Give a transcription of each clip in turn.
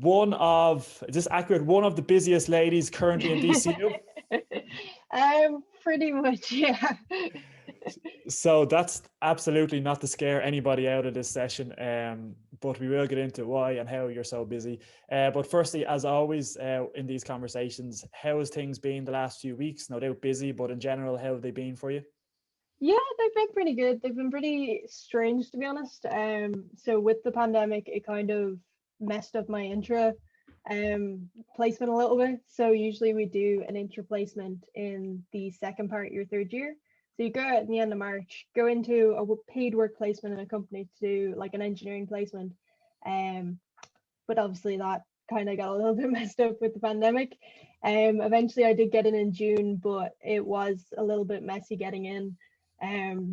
is this accurate, one of the busiest ladies currently in DCU? Pretty much, yeah. So that's absolutely not to scare anybody out of this session, but we will get into why and how you're so busy. But firstly, as always, in these conversations, how has things been the last few weeks? No doubt busy, but in general, how have they been for you? Yeah, they've been pretty good. They've been pretty strange, to be honest. So with the pandemic, it kind of messed up my intra placement a little bit. So usually we do an intra placement in the second part of your third year. So you go out at the end of March, go into a paid work placement in a company to do like an engineering placement. But obviously that kind of got a little bit messed up with the pandemic. Eventually I did get in June, but it was a little bit messy getting in.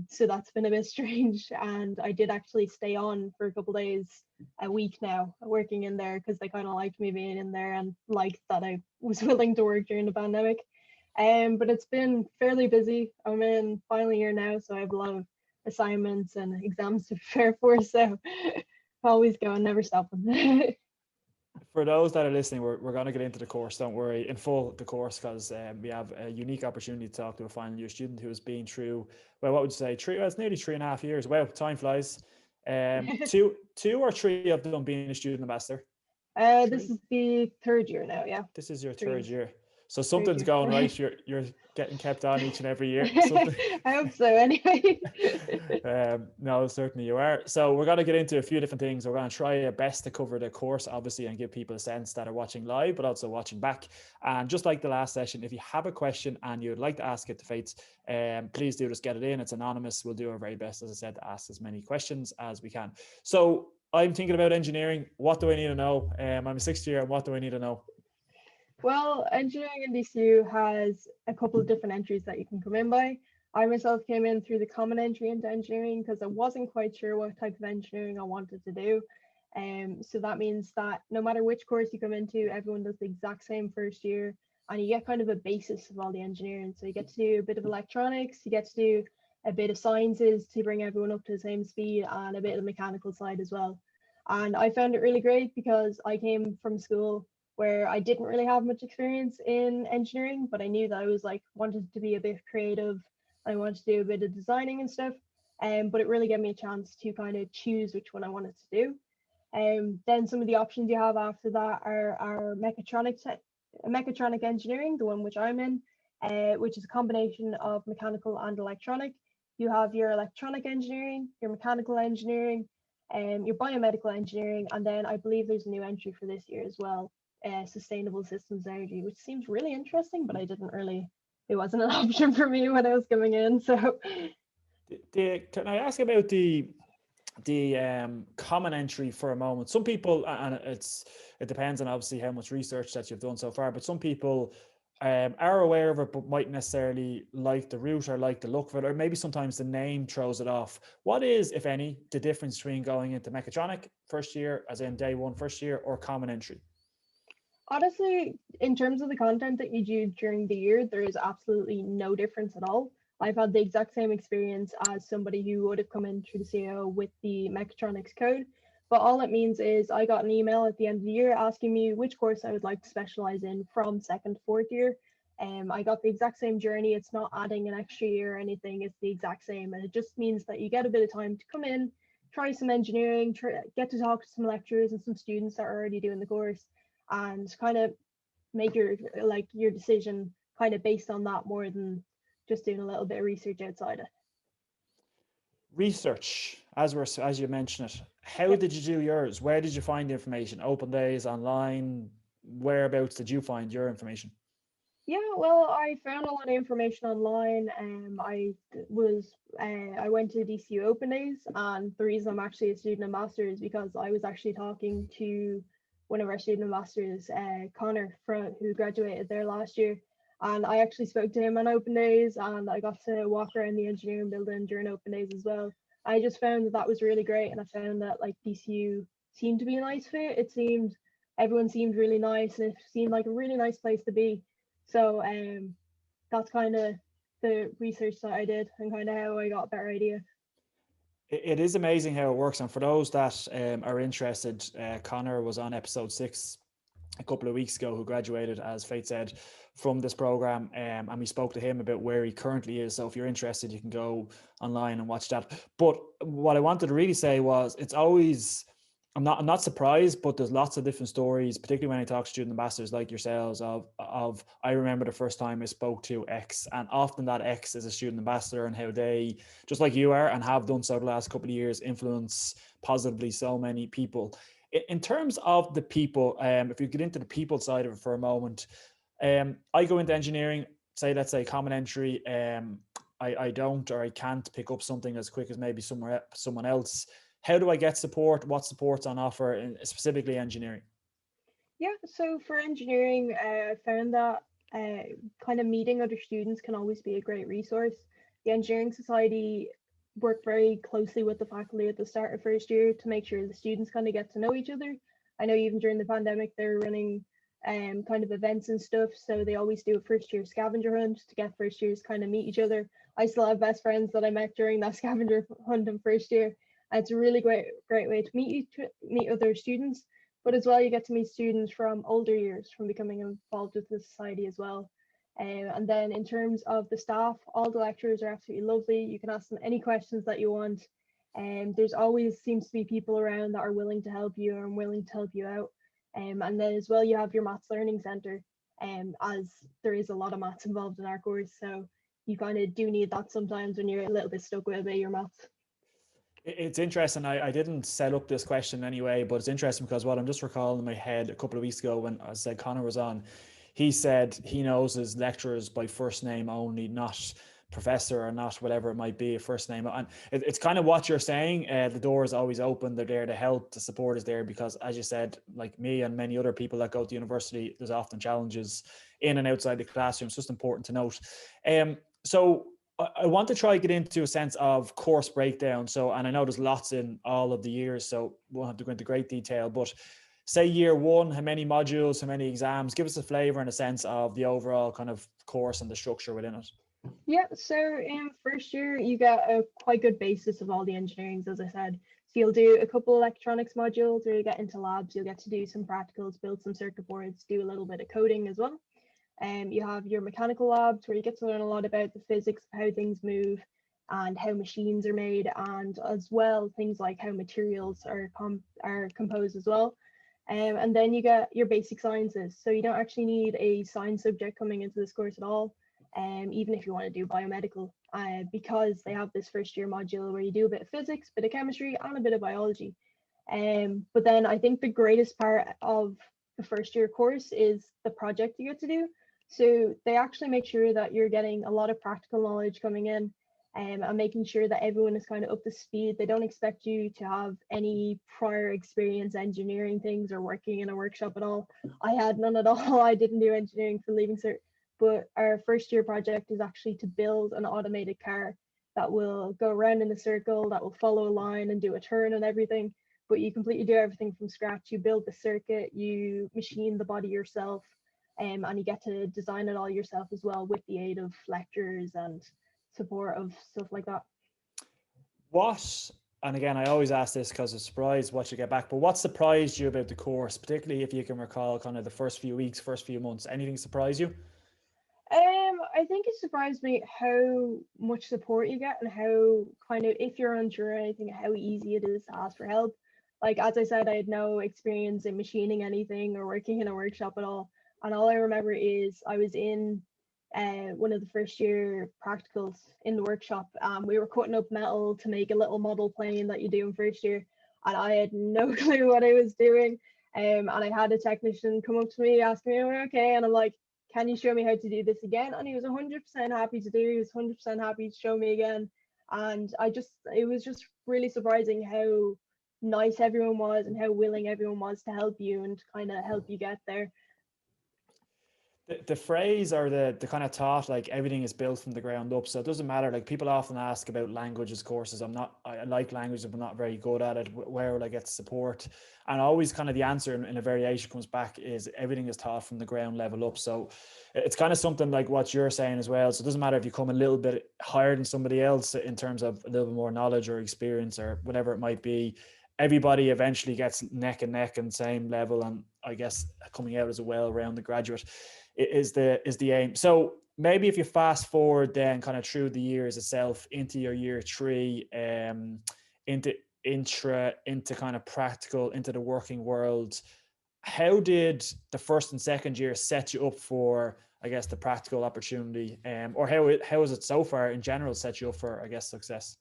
So that's been a bit strange, and I did actually stay on for a couple days a week now working in there because they kind of liked me being in there and liked that I was willing to work during the pandemic. But it's been fairly busy. I'm in final year now, so I have a lot of assignments and exams to prepare for, so always going, never stopping. For those that are listening, we're going to get into the course, don't worry, in full the course, because we have a unique opportunity to talk to a final year student who has been through, well, what would you say, it's nearly 3.5 years. Wow, time flies. Two or three of them being a student ambassador? This is the third year now, yeah. This is your third year. So something's going right. You're getting kept on each and every year. I hope so, anyway. No, certainly you are. So we're going to get into a few different things. We're going to try our best to cover the course, obviously, and give people a sense that are watching live, but also watching back. And just like the last session, if you have a question and you'd like to ask it to Faith, please do just get it in. It's anonymous. We'll do our very best, as I said, to ask as many questions as we can. So I'm thinking about engineering. What do I need to know? I'm a sixth year. What do I need to know? Well, engineering in DCU has a couple of different entries that you can come in by. I myself came in through the common entry into engineering because I wasn't quite sure what type of engineering I wanted to do. So that means that no matter which course you come into, everyone does the exact same first year, and you get kind of a basis of all the engineering. So you get to do a bit of electronics, you get to do a bit of sciences to bring everyone up to the same speed, and a bit of the mechanical side as well. And I found it really great because I came from school where I didn't really have much experience in engineering, but I knew that I was like wanted to be a bit creative. I wanted to do a bit of designing and stuff. But it really gave me a chance to kind of choose which one I wanted to do. Then some of the options you have after that are mechatronic engineering, the one which I'm in, which is a combination of mechanical and electronic. You have your electronic engineering, your mechanical engineering, your biomedical engineering, and then I believe there's a new entry for this year as well, sustainable systems energy, which seems really interesting, but it wasn't an option for me when I was coming in. So can I ask about the common entry for a moment? Some people, and it depends on obviously how much research that you've done so far, but some people are aware of it but might necessarily like the route or like the look of it, or maybe sometimes the name throws it off. What is, if any, the difference between going into mechatronic first year, as in day one first year, or common entry? Honestly, in terms of the content that you do during the year, there is absolutely no difference at all. I've had the exact same experience as somebody who would have come in through the CO with the mechatronics code. But all it means is I got an email at the end of the year asking me which course I would like to specialize in from second to fourth year. I got the exact same journey. It's not adding an extra year or anything. It's the exact same. And it just means that you get a bit of time to come in, try some engineering, get to talk to some lecturers and some students that are already doing the course, and kind of make your decision kind of based on that more than just doing a little bit of research outside it. Research, as you mentioned it, how did you do yours? Where did you find the information? Open days, online? Whereabouts did you find your information? Yeah, well, I found a lot of information online. I went to DCU Open Days, and the reason I'm actually a student ambassador is because I was actually talking to one of our student ambassadors, Connor, who graduated there last year. And I actually spoke to him on Open Days, and I got to walk around the engineering building during Open Days as well. I just found that was really great, and I found that like DCU seemed to be a nice fit. Everyone seemed really nice, and it seemed like a really nice place to be. So that's kind of the research that I did and kind of how I got a better idea. It is amazing how it works. And for those that are interested, Connor was on episode 6 a couple of weeks ago, who graduated, as Faith said, from this program, and we spoke to him about where he currently is. So if you're interested, you can go online and watch that. But what I wanted to really say was, it's always, I'm not surprised, but there's lots of different stories, particularly when I talk to student ambassadors like yourselves, of I remember the first time I spoke to X, and often that X is a student ambassador, and how they, just like you are and have done so the last couple of years, influence positively so many people. In terms of the people, if you get into the people side of it for a moment, I go into engineering, say, let's say common entry. I don't, or I can't pick up something as quick as maybe someone else. How do I get support? What support's on offer, in specifically engineering? Yeah, so for engineering, I found that kind of meeting other students can always be a great resource. The Engineering Society work very closely with the faculty at the start of first year to make sure the students kind of get to know each other. I know even during the pandemic, they're running kind of events and stuff, so they always do a first year scavenger hunt to get first years kind of meet each other. I still have best friends that I met during that scavenger hunt in first year, and it's a really great way to meet other students, but as well you get to meet students from older years from becoming involved with the society as well. And then in terms of the staff, all the lecturers are absolutely lovely. You can ask them any questions that you want, and there's always seems to be people around that are willing to help you and willing to help you out. And then as well you have your maths learning centre, as there is a lot of maths involved in our course, so you kind of do need that sometimes when you're a little bit stuck with a bit of your maths. It's interesting. I didn't set up this question anyway, but it's interesting because what I'm just recalling in my head a couple of weeks ago, when I said Connor was on, he said he knows his lecturers by first name only, not professor or not whatever it might be, a first name. And it's kind of what you're saying. The door is always open. They're there to help. The support is there because, as you said, like me and many other people that go to university, there's often challenges in and outside the classroom. It's just important to note. So I want to try to get into a sense of course breakdown. So, and I know there's lots in all of the years, so we'll have to go into great detail, but say year one, how many modules, how many exams? Give us a flavor and a sense of the overall kind of course and the structure within it. Yeah, so in first year you get a quite good basis of all the engineerings, as I said. So you'll do a couple electronics modules where you get into labs, you'll get to do some practicals, build some circuit boards, do a little bit of coding as well. You have your mechanical labs where you get to learn a lot about the physics of how things move and how machines are made, and as well things like how materials are composed as well. And then you get your basic sciences. So you don't actually need a science subject coming into this course at all, even if you want to do biomedical, because they have this first year module where you do a bit of physics, bit of chemistry, and a bit of biology. But then I think the greatest part of the first year course is the project you get to do. So they actually make sure that you're getting a lot of practical knowledge coming in, and making sure that everyone is kind of up to speed. They don't expect you to have any prior experience engineering things or working in a workshop at all. I had none at all. I didn't do engineering for leaving cert, but our first year project is actually to build an automated car that will go around in a circle, that will follow a line and do a turn and everything. But you completely do everything from scratch. You build the circuit, you machine the body yourself, and you get to design it all yourself as well with the aid of lecturers and support of stuff like that. What, and again, I always ask this because it's surprised what you get back, but what surprised you about the course, particularly if you can recall kind of the first few weeks, first few months? Anything surprise you? I think it surprised me how much support you get and how kind of, if you're unsure or anything, how easy it is to ask for help. Like, as I said, I had no experience in machining anything or working in a workshop at all I remember is I was in one of the first year practicals in the workshop. We were cutting up metal to make a little model plane that you do in first year, and I had no clue what I was doing. And I had a technician come up to me asking me, "Am I okay?" And I'm like, "Can you show me how to do this again?" And he was 100% happy to do. He was 100% happy to show me again. And it was just really surprising how nice everyone was and how willing everyone was to help you and kind of help you get there. The phrase or the kind of thought, like everything is built from the ground up, so it doesn't matter. Like people often ask about languages courses. I like languages, but not very good at it. Where will I get support? And always kind of the answer in a variation comes back is everything is taught from the ground level up. So it's kind of something like what you're saying as well. So it doesn't matter if you come a little bit higher than somebody else in terms of a little bit more knowledge or experience or whatever it might be. Everybody eventually gets neck and neck and same level, and I guess coming out as a well-rounded graduate is the aim. So maybe if you fast forward then kind of through the years itself into your year three, into into kind of practical, into the working world, how did the first and second year set you up for, I guess, the practical opportunity, or how is it so far in general set you up for, I guess, success?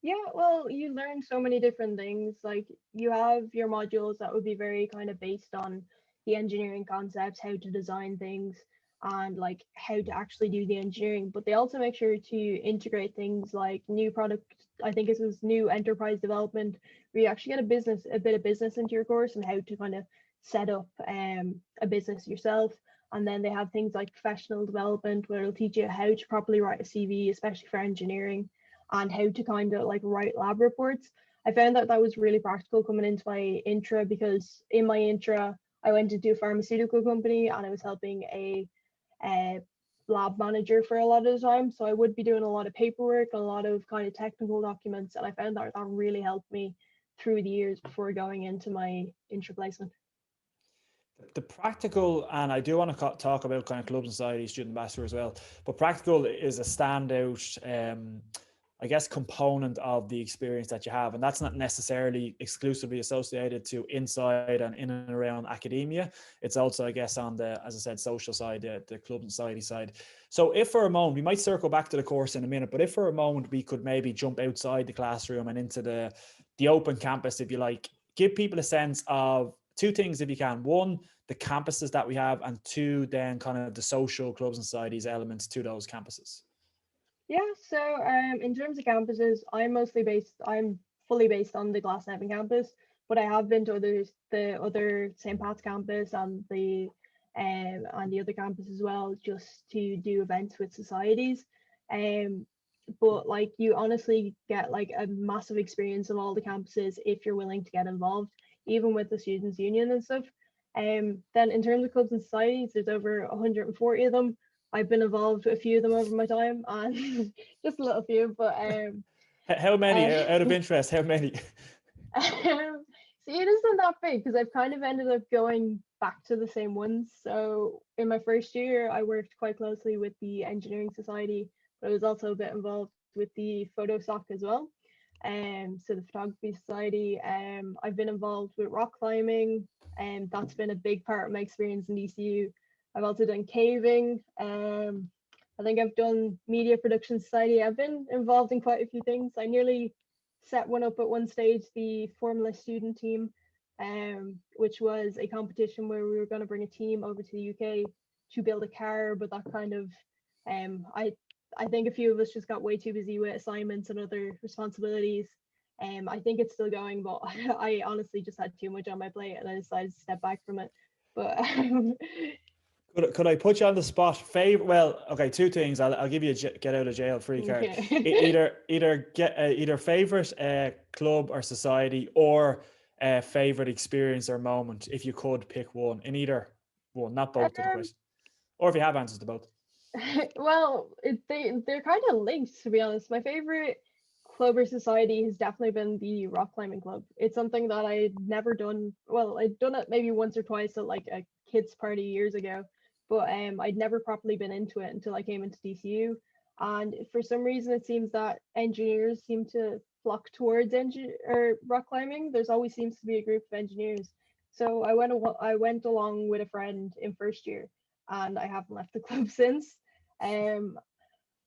Yeah, well, you learn so many different things. Like you have your modules that would be very kind of based on the engineering concepts, how to design things, and like how to actually do the engineering. But they also make sure to integrate things like new product. I think it was new enterprise development, where you actually get a bit of business into your course and how to kind of set up a business yourself. And then they have things like professional development, where it'll teach you how to properly write a CV, especially for engineering, and how to kind of like write lab reports. I found that that was really practical coming into my intra, because in my intra, I went into a pharmaceutical company and I was helping a lab manager for a lot of the time. So I would be doing a lot of paperwork, a lot of kind of technical documents, and I found that that really helped me through the years before going into my intra placement. The practical, and I do want to talk about kind of clubs and society, student ambassador as well, but practical is a standout, I guess, component of the experience that you have. And that's not necessarily exclusively associated to inside and in and around academia. It's also, I guess, on the, as I said, social side, the club and society side. So if for a moment, we might circle back to the course in a minute, but if for a moment we could maybe jump outside the classroom and into the open campus, if you like, give people a sense of two things if you can. One, the campuses that we have, and two, then kind of the social clubs and societies elements to those campuses. Yeah, so in terms of campuses, I'm fully based on the Glasnevin campus, but I have been to the other St. Pat's campus and the other campus as well, just to do events with societies. Um, but like you honestly get like a massive experience of all the campuses if you're willing to get involved, even with the students' union and stuff. Then in terms of clubs and societies, there's over 140 of them. I've been involved with a few of them over my time, and just a little few, but How many, uh, out of interest, how many? see, it isn't that big because I've kind of ended up going back to the same ones. So in my first year, I worked quite closely with the Engineering Society, but I was also a bit involved with the Photo Soc as well. So the Photography Society. I've been involved with rock climbing, and that's been a big part of my experience in DCU. I've also done caving. I think I've done Media Production Society. I've been involved in quite a few things. I nearly set one up at one stage, the Formula Student Team, which was a competition where we were going to bring a team over to the UK to build a car, but that kind of, I think a few of us just got way too busy with assignments and other responsibilities. I think it's still going, but I honestly just had too much on my plate and I decided to step back from it. But Could I put you on the spot? Favorite? Well, okay, two things. I'll give you a get out of jail free card. okay. Either favorite club or society, or favorite experience or moment, if you could pick one. In either one, not both to the um, question, or if you have answers to both. well, they're kind of linked, to be honest. My favorite club or society has definitely been the rock climbing club. It's something that I'd never done. Well, I'd done it maybe once or twice at like a kids party years ago, but I'd never properly been into it until I came into DCU. And for some reason, it seems that engineers seem to flock towards engine or rock climbing. There's always seems to be a group of engineers. So I went along with a friend in first year, and I haven't left the club since. Um,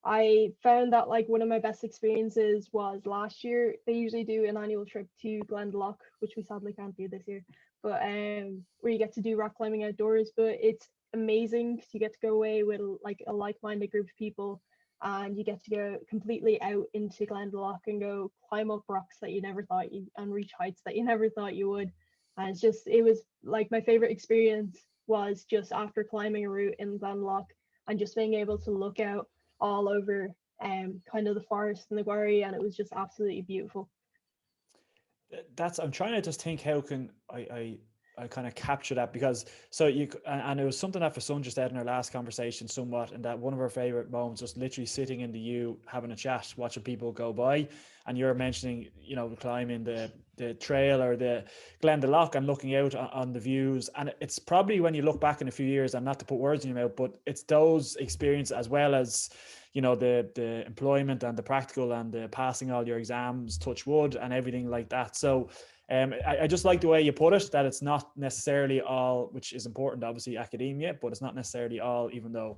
I found that like one of my best experiences was last year. They usually do an annual trip to Glendalough, which we sadly can't do this year, but where you get to do rock climbing outdoors. But it's amazing because you get to go away with like a like-minded group of people, and you get to go completely out into Glendalough and go climb up rocks that you never thought you and reach heights that you never thought you would. And it was like my favorite experience was just after climbing a route in Glenlock and just being able to look out all over kind of the forest and the quarry, and it was just absolutely beautiful. I'm trying to just think how can I kind of capture that, because so and it was something that for Sun just said in our last conversation somewhat, and that one of our favorite moments was literally sitting in the U having a chat, watching people go by, and you're mentioning, you know, climbing the trail or the Glendalough and looking out on the views. And it's probably when you look back in a few years, and not to put words in your mouth, but it's those experiences as well as, you know, the employment and the practical and the passing all your exams, touch wood, and everything like that. So I just like the way you put it, that it's not necessarily all, which is important, obviously academia, but it's not necessarily all, even though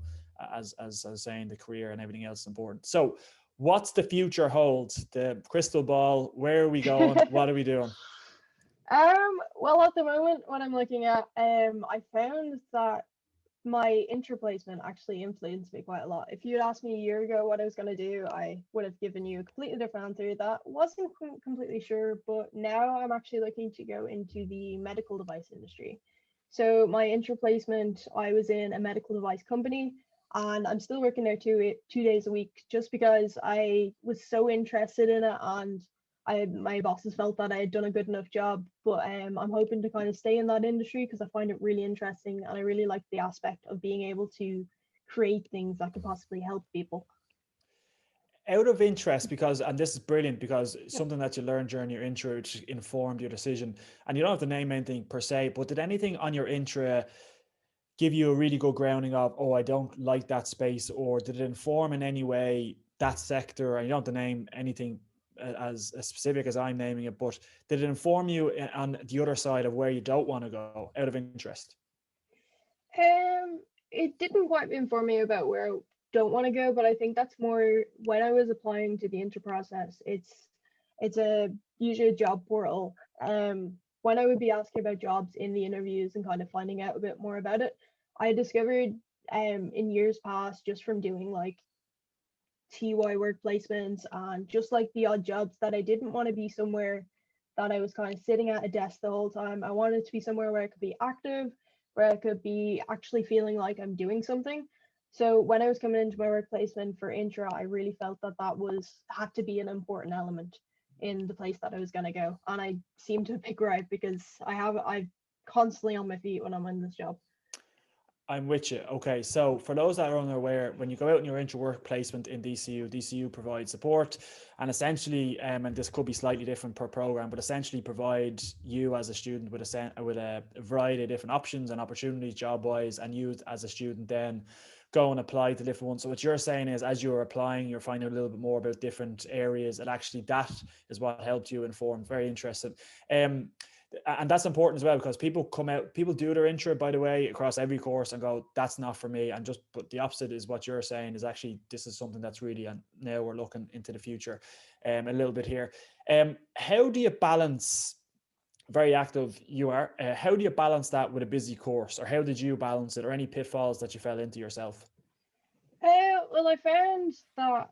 as I was saying, the career and everything else is important. So what's the future holds? The crystal ball, where are we going? What are we doing? Well, at the moment, what I'm looking at, I found that my interplacement actually influenced me quite a lot. If you had asked me a year ago what I was going to do, I would have given you a completely different answer. That wasn't completely sure, but now I'm actually looking to go into the medical device industry. So my interplacement, I was in a medical device company, and I'm still working there 2 days a week, just because I was so interested in it, and my bosses felt that I had done a good enough job. But I'm hoping to kind of stay in that industry because I find it really interesting, and I really like the aspect of being able to create things that could possibly help people. Out of interest, because, and this is brilliant, because Yep. something that you learned during your intro which informed your decision, and you don't have to name anything per se, but did anything on your intro give you a really good grounding of, oh, I don't like that space, or did it inform in any way that sector? And you don't have to name anything as specific as I'm naming it, but did it inform you on the other side of where you don't want to go, out of interest? It didn't quite inform me about where I don't want to go, but I think that's more when I was applying to the inter process. It's a usually a job portal. When I would be asking about jobs in the interviews and kind of finding out a bit more about it, I discovered in years past, just from doing like TY work placements and just like the odd jobs, that I didn't want to be somewhere that I was kind of sitting at a desk the whole time. I wanted to be somewhere where I could be active, where I could be actually feeling like I'm doing something. So when I was coming into my work placement for Intra, I really felt that had to be an important element in the place that I was going to go. And I seem to pick right, because I'm constantly on my feet when I'm in this job. I'm with you. Okay, so for those that are unaware, when you go out in your inter-work placement in DCU, DCU provides support, and essentially, and this could be slightly different per program, but essentially provide you as a student with a variety of different options and opportunities job-wise, and you as a student then go and apply to different ones. So what you're saying is, as you're applying, you're finding a little bit more about different areas, and actually that is what helped you inform. Very interesting. And that's important as well, because people do their intro, by the way, across every course and go, that's not for me. And but the opposite is what you're saying, is actually, this is something that's really, and now we're looking into the future a little bit here. How do you balance, very active you are, how do you balance that with a busy course, or how did you balance it, or any pitfalls that you fell into yourself? Well, I found that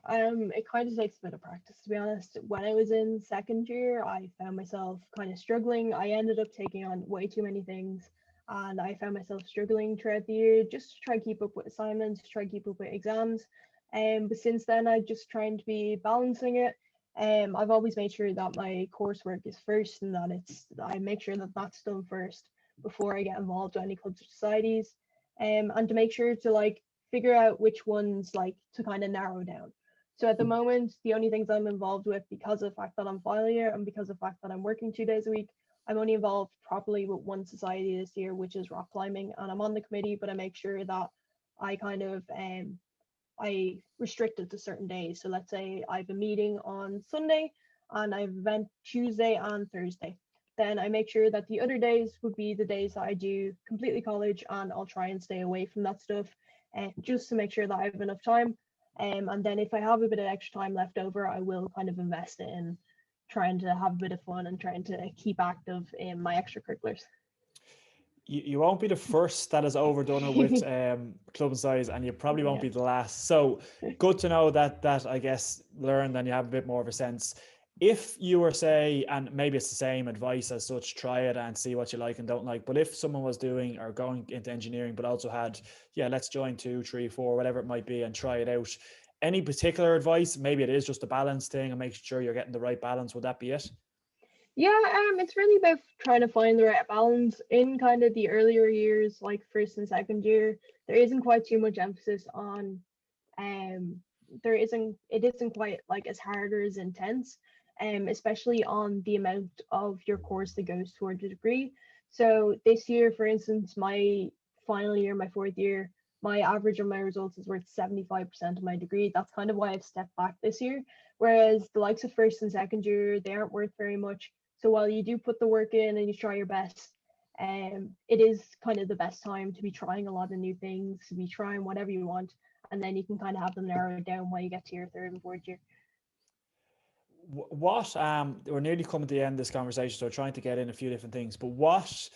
it kind of takes a bit of practice, to be honest. When I was in second year, I found myself kind of struggling. I ended up taking on way too many things, and I found myself struggling throughout the year just to try to keep up with assignments, try to keep up with exams. But since then, I just trying to be balancing it. I've always made sure that my coursework is first, and that I make sure that that's done first before I get involved with any clubs or societies. And to make sure to like figure out which ones like to kind of narrow down. So at the moment, the only things I'm involved with, because of the fact that I'm final year and because of the fact that I'm working 2 days a week, I'm only involved properly with one society this year, which is rock climbing, and I'm on the committee, but I make sure that I kind of I restrict it to certain days. So let's say I have a meeting on Sunday and I have an event Tuesday and Thursday. Then I make sure that the other days would be the days that I do completely college, and I'll try and stay away from that stuff, just to make sure that I have enough time. And then if I have a bit of extra time left over, I will kind of invest it in trying to have a bit of fun and trying to keep active in my extracurriculars. You won't be the first that has overdone it with club size, and you probably won't Yeah. be the last. So good to know that I guess learned, and you have a bit more of a sense. if you were, say, and maybe it's the same advice as such, try it and see what you like and don't like, but if someone was doing or going into engineering but also had, yeah, let's join 2, 3, 4, whatever it might be, and try it out, any particular advice? Maybe it is just a balance thing and making sure you're getting the right balance. Would that be it? Yeah, it's really about trying to find the right balance in kind of the earlier years, like first and second year. There isn't quite too much emphasis on um it isn't quite like as hard or as intense, especially on the amount of your course that goes towards a degree. So this year, for instance, my final year, my fourth year, my average of my results is worth 75% of my degree. That's kind of why I've stepped back this year. Whereas the likes of first and second year, they aren't worth very much. So while you do put the work in and you try your best, it is kind of the best time to be trying a lot of new things, to be trying whatever you want, and then you can kind of have them narrowed down while you get to your third and fourth year. What we're nearly coming to the end of this conversation, so we're trying to get in a few different things, but what,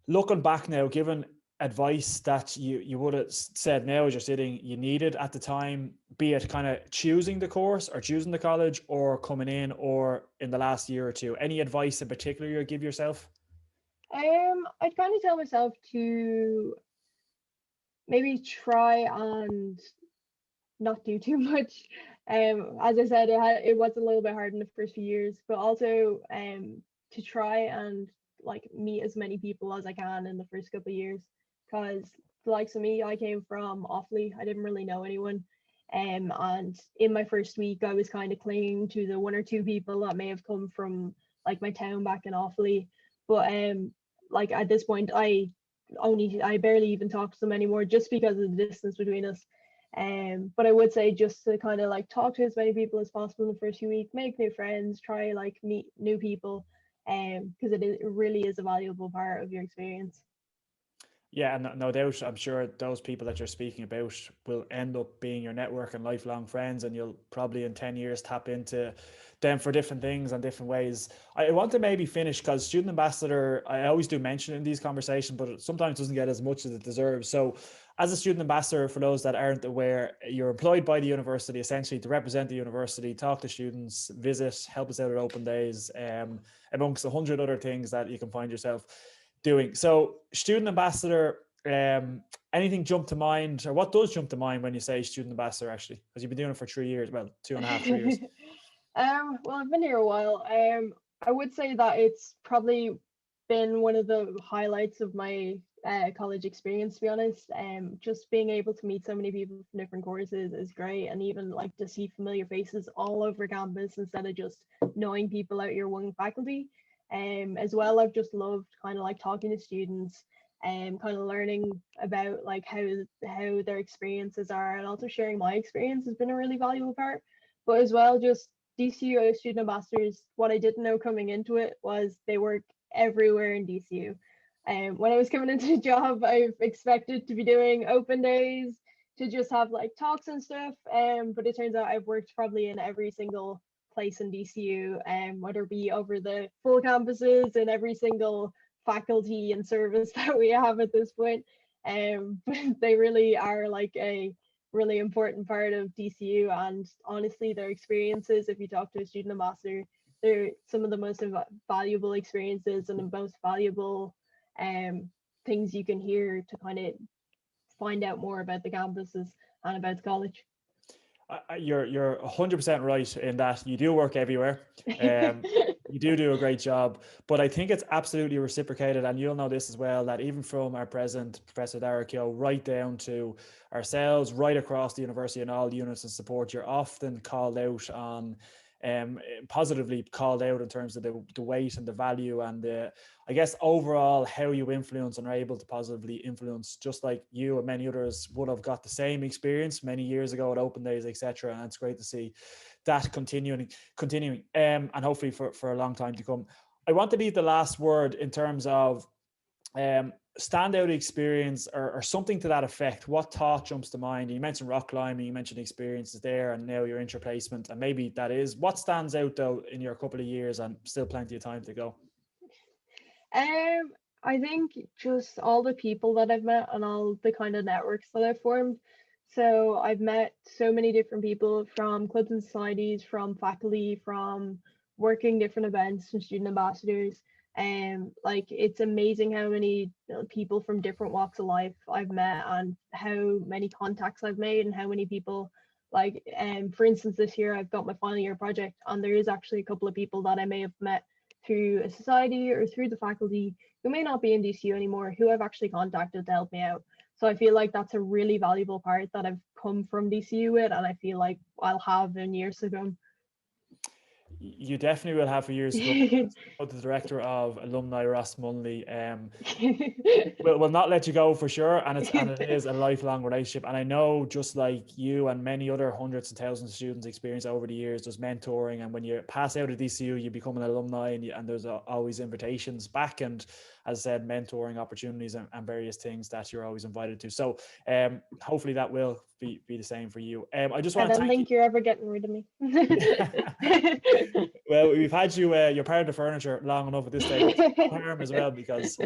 looking back now, given advice that you would have said now as you're sitting you needed at the time, be it kind of choosing the course or choosing the college or coming in or in the last year or two, any advice in particular you give yourself? I'd kind of tell myself to maybe try and not do too much. As I said, it was a little bit hard in the first few years, but also to try and like meet as many people as I can in the first couple of years, because the likes of me, I came from Offaly. I didn't really know anyone. And in my first week, I was kind of clinging to the one or two people that may have come from like my town back in Offaly. But like at this point, I barely even talk to them anymore just because of the distance between us. But I would say just to kind of like talk to as many people as possible in the first few weeks, make new friends, try like meet new people, because it really is a valuable part of your experience. Yeah, no doubt. I'm sure those people that you're speaking about will end up being your network and lifelong friends, and you'll probably in 10 years tap into them for different things and different ways. I want to maybe finish because student ambassador, I always do mention in these conversations, but it sometimes doesn't get as much as it deserves. So, as a student ambassador, for those that aren't aware, you're employed by the university essentially to represent the university, talk to students, visit, help us out at open days, amongst 100 other things that you can find yourself doing. So, student ambassador, anything jump to mind, or what does jump to mind when you say student ambassador, actually? Because you've been doing it for 3 years, well, 2.5, 3 years. Well, I've been here a while. I would say that it's probably been one of the highlights of my college experience, to be honest. Just being able to meet so many people from different courses is great, and even like to see familiar faces all over campus instead of just knowing people out your one faculty. As well, I've just loved kind of like talking to students and kind of learning about like how their experiences are, and also sharing my experience has been a really valuable part. But as well, just DCU student ambassadors, what I didn't know coming into it was they work everywhere in DCU. And when I was coming into the job, I expected to be doing open days, to just have like talks and stuff. But it turns out I've worked probably in every single place in DCU, whether it be over the full campuses and every single faculty and service that we have at this point. But they really are like a really important part of DCU, and honestly their experiences, if you talk to a student ambassador, they're some of the most valuable experiences and the most valuable things you can hear to kind of find out more about the campuses and about the college. You're 100% right in that you do work everywhere. You do a great job, but I think it's absolutely reciprocated, and you'll know this as well, that even from our president, Professor Darragh, right down to ourselves, right across the university and all the units of support, you're often called out on, positively called out in terms of the weight and the value and the, I guess, overall how you influence and are able to positively influence, just like you and many others would have got the same experience many years ago at open days, etc. And it's great to see that continuing, and hopefully for a long time to come. I want to leave the last word in terms of standout experience or something to that effect. What thought jumps to mind? You mentioned rock climbing, you mentioned experiences there, and now you're in your placement, and maybe that is what stands out though in your couple of years and still plenty of time to go. I think just all the people that I've met and all the kind of networks that I've formed. So I've met so many different people from clubs and societies, from faculty, from working different events, from student ambassadors. And like it's amazing how many people from different walks of life I've met and how many contacts I've made and how many people like for instance this year I've got my final year project and there is actually a couple of people that I may have met through a society or through the faculty who may not be in DCU anymore who I've actually contacted to help me out. So I feel like that's a really valuable part that I've come from DCU with, and I feel like I'll have in years to come. You definitely will have for years to come. The director of alumni, Ross Munley, will not let you go for sure, and it is a lifelong relationship. And I know, just like you and many other hundreds and thousands of students experience over the years, there's mentoring, and when you pass out of DCU, you become an alumni, and there's always invitations back, and as I said, mentoring opportunities and various things that you're always invited to. So hopefully that will be the same for you. I just want I to don't think you're ever getting rid of me. Well, we've had you, you're part of the furniture long enough at this stage. No harm as well, because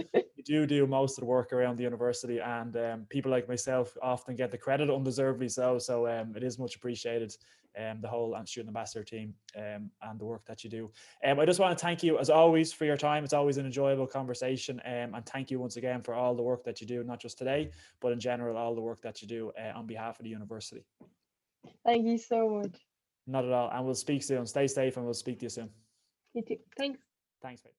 you do most of the work around the university, and people like myself often get the credit undeservedly so. So it is much appreciated, the whole student ambassador team and the work that you do. I just want to thank you as always for your time. It's always an enjoyable conversation, and thank you once again for all the work that you do, not just today, but in general, all the work that you do on behalf of the university. Thank you so much. Not at all. And we'll speak soon. Stay safe, and we'll speak to you soon. You too. Thanks. Thanks, mate.